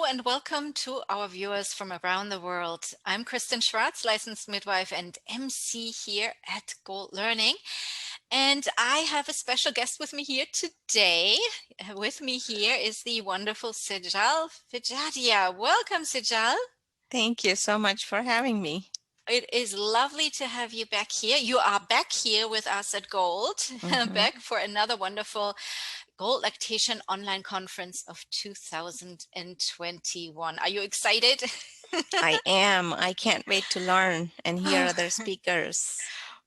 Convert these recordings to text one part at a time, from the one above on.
and welcome to our viewers from around the world. I'm Kristen Schwartz, licensed midwife and MC here at Gold Learning. And I have a special guest with me here today. With me here is the wonderful Sejal Fichadia. Welcome, Sejal. Thank you so much for having me. It is lovely to have you back here. You are back here with us at Gold, Mhm. back for another wonderful Gold Lactation Online Conference of 2021. Are you excited? I am. I can't wait to learn and hear other speakers.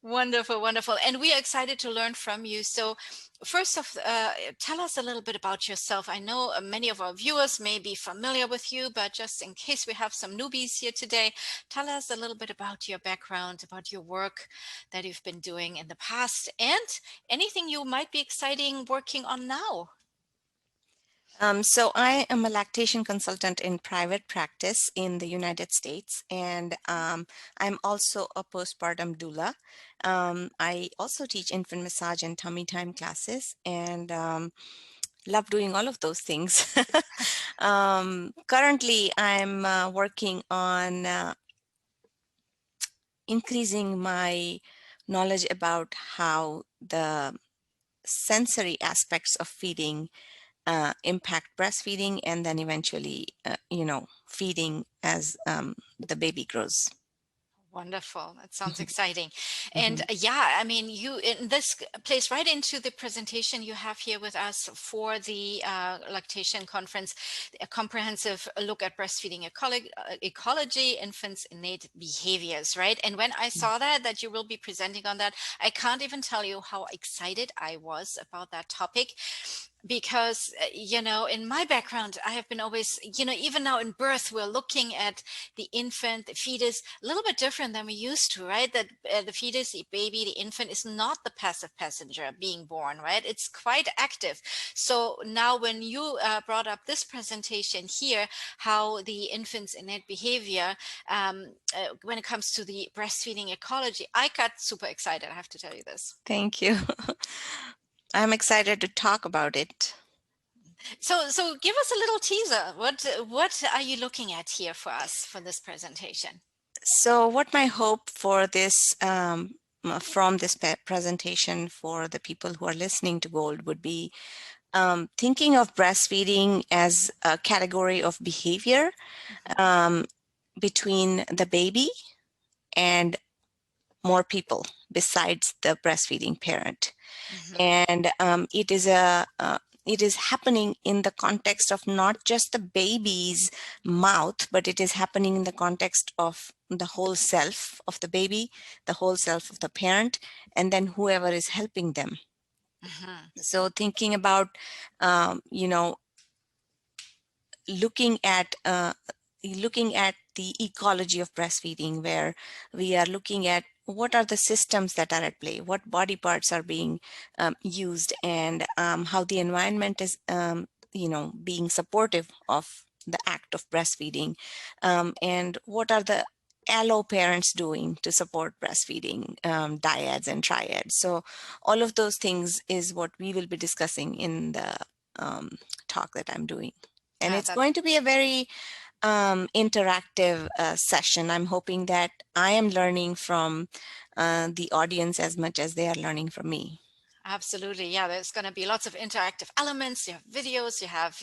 Wonderful, wonderful. And we are excited to learn from you. So first off, tell us a little bit about yourself. I know many of our viewers may be familiar with you, but just in case we have some newbies here today, tell us a little bit about your background, about your work that you've been doing in the past, and anything you might be exciting working on now. So I am a lactation consultant in private practice in the United States, and I'm also a postpartum doula. I also teach infant massage and tummy time classes, and love doing all of those things. Currently, I'm working on increasing my knowledge about how the sensory aspects of feeding impact breastfeeding and then eventually, feeding as the baby grows. Wonderful. That sounds exciting. And Mhm. yeah, I mean, this plays right into the presentation you have here with us for the lactation conference, a comprehensive look at breastfeeding ecology, infants' innate behaviors, right? And when I saw that you will be presenting on that, I can't even tell you how excited I was about that topic. Because, in my background, I have been always, even now in birth, we're looking at the infant, the fetus, a little bit different than we used to, right? That the fetus, the baby, the infant is not the passive passenger being born, right? It's quite active. So now when you brought up this presentation here, how the infant's innate behavior, when it comes to the breastfeeding ecology, I got super excited. I have to tell you this. Thank you. I'm excited to talk about it. So give us a little teaser. What are you looking at here for us for this presentation? So, what my hope for this from this presentation for the people who are listening to Gold would be thinking of breastfeeding as a category of behavior Mhm. um, between the baby and more people besides the breastfeeding parent. Mhm. And it is happening in the context of not just the baby's mouth, but it is happening in the context of the whole self of the baby, the whole self of the parent, and then whoever is helping them. Mhm. So thinking about, um, you know, looking at the ecology of breastfeeding, where we are looking at what are the systems that are at play, what body parts are being used, and how the environment is being supportive of the act of breastfeeding, and what are the allo parents doing to support breastfeeding, dyads and triads. So all of those things is what we will be discussing in the talk that I'm doing. And Yeah, it's going to be a very interactive session. I'm hoping that I am learning from the audience as much as they are learning from me. absolutely. Yeah, there's going to be lots of interactive elements. You have videos, you have,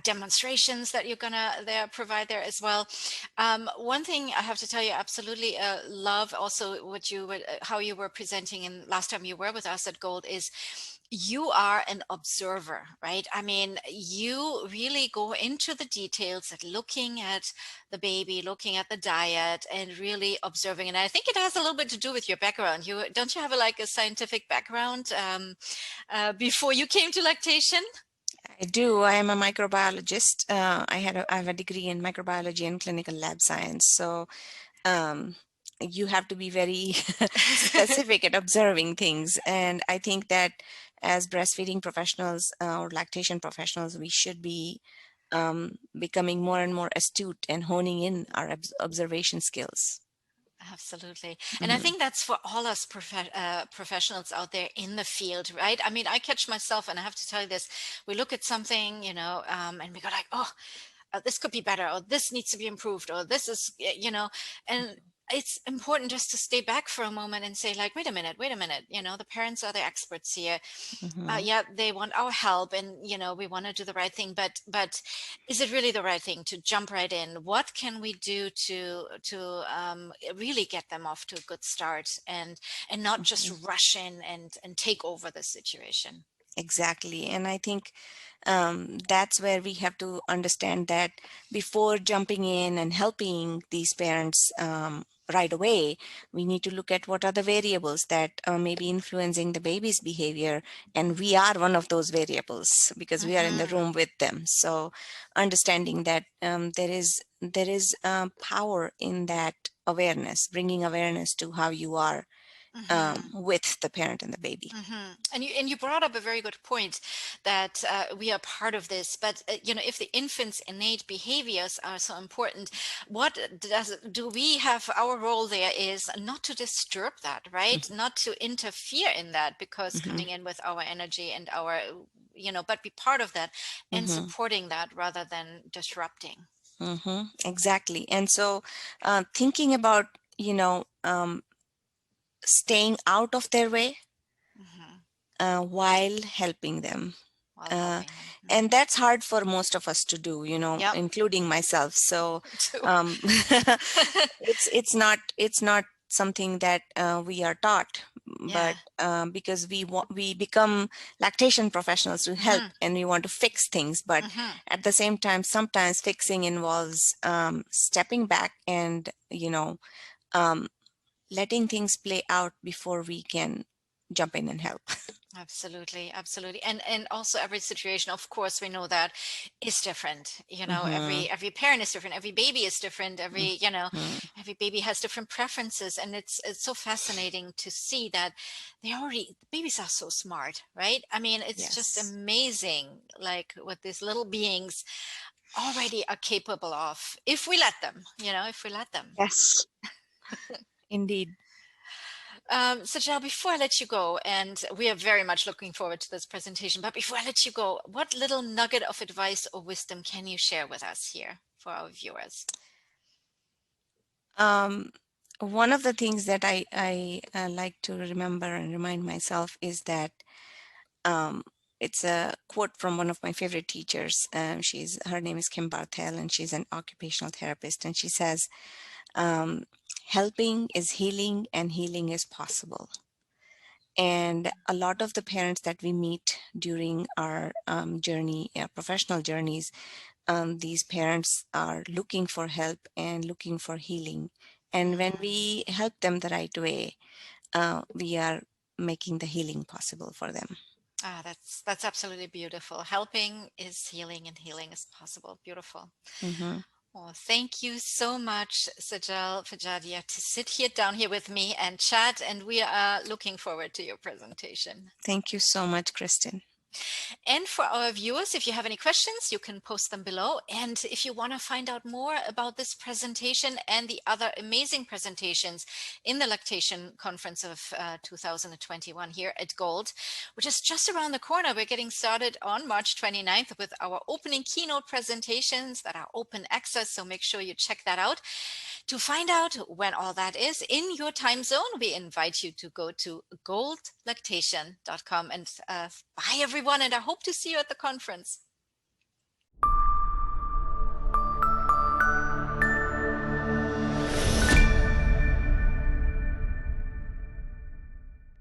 demonstrations that you're going to there provide there as well. One thing I have to tell you, absolutely love also how you were presenting in last time you were with us at Gold is you are an observer, right? I mean, you really go into the details at looking at the baby, looking at the diet, and really observing. And I think it has a little bit to do with your background. You don't you have a scientific background before you came to lactation? I do. I am a microbiologist. I have a degree in microbiology and clinical lab science. So um, you have to be very specific at observing things. And I think that as breastfeeding professionals or lactation professionals, we should be becoming more and more astute and honing in our observation skills. Absolutely. And I Mhm. think that's for all us professionals out there in the field, right? I mean, I catch myself, and I have to tell you this, we look at something, and we go like, oh, this could be better, or this needs to be improved, or this is, and it's important just to stay back for a moment and say, like, wait a minute, the parents are the experts here. Mhm. Yeah, they want our help, and we want to do the right thing, but is it really the right thing to jump right in? What can we do to really get them off to a good start, and not just Mhm. rush in and take over the situation? Exactly. And I think that's where we have to understand that before jumping in and helping these parents right away, we need to look at what are the variables that may be influencing the baby's behavior. And we are one of those variables because we are in the room Mm-hmm. with them. So understanding that there is power in that awareness, bringing awareness to how you are Mm-hmm. with the parent and the baby. And you brought up a very good point that we are part of this, but if the infant's innate behaviors are so important, what do we have? Our role there is not to disturb that, right? Not to interfere in that, because Mhm. coming in with our energy and our, but be part of that and Mhm. supporting that rather than disrupting. Exactly. And so, thinking about, staying out of their way Hmm. while helping them. While Uh, helping them. and that's hard for most of us to do, Yep. including myself. So, Too. um, it's not something that we are taught, Yeah. but because we become lactation professionals to help Hmm. and we want to fix things, but Hmm. at the same time, sometimes fixing involves stepping back and um, letting things play out before we can jump in and help. Absolutely, absolutely. And also every situation, of course, we know that is different. Mm-hmm. Every parent is different, every baby is different, Mm-hmm. every baby has different preferences. And it's so fascinating to see that babies are so smart, right? I mean, it's just Yes, amazing, like what these little beings already are capable of, if we let them, if we let them. yes, indeed. Sajal, before I let you go, and we are very much looking forward to this presentation, but before I let you go, what little nugget of advice or wisdom can you share with us here for our viewers? Um, One of the things that I like to remember and remind myself is that um, it's a quote from one of my favorite teachers. Her name is Kim Barthel, and she's an occupational therapist. And she says, um, "Helping is healing, and healing is possible." And a lot of the parents that we meet during our professional journeys, these parents are looking for help and looking for healing. And when Mhm. we help them the right way, we are making the healing possible for them. Ah, that's absolutely beautiful. Helping is healing, and healing is possible. Beautiful. Hmm. Well, thank you so much, Sejal Fichadia, to sit here down here with me and chat, and we are looking forward to your presentation. Thank you so much, Kristen. And for our viewers, if you have any questions, you can post them below. And if you want to find out more about this presentation and the other amazing presentations in the Lactation Conference of 2021 here at Gold, which is just around the corner, we're getting started on March 29th with our opening keynote presentations that are open access. So make sure you check that out. To find out when all that is in your time zone, we invite you to go to goldlactation.com. And bye, everyone. And I hope to see you at the conference.